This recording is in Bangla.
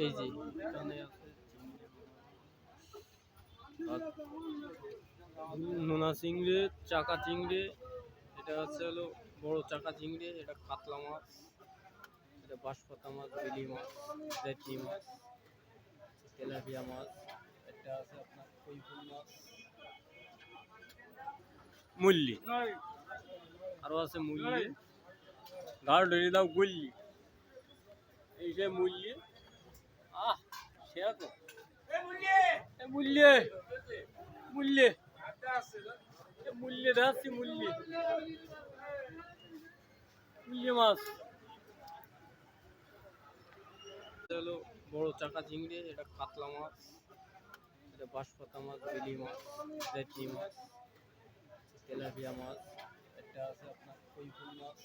এই যে এখানে আছে নোনা চিংড়ি, চাকা চিংড়ি, এটা হচ্ছে হলো বড় চাকা চিংড়ি, এটা কাতলা মাছ, এটা বাঁশপাতা মাছ, বেলি মাছ, জেটি মাছ, তেলাপিয়া মাছ, এটা আছে আপনার কৈফুল মাছ, মুল্লি, আরো আছে মুল্লি, গাঢ় ধরে দাও গুল্লি, এই যে মুল্লি, আহ সেরা তো মুল্লি মুল্লি মুল্লি দেখাচ্ছি মুল্লি মুল্লি মাছ হলো বড় চাকা চিংড়ি, এটা কাতলা মাছ, এটা বাঁশপাতা মাছ, বেলি মাছ, জেটি মাছ, তেলাপিয়া মাছ, এটা আছে আপনার কৈফুল মাছ।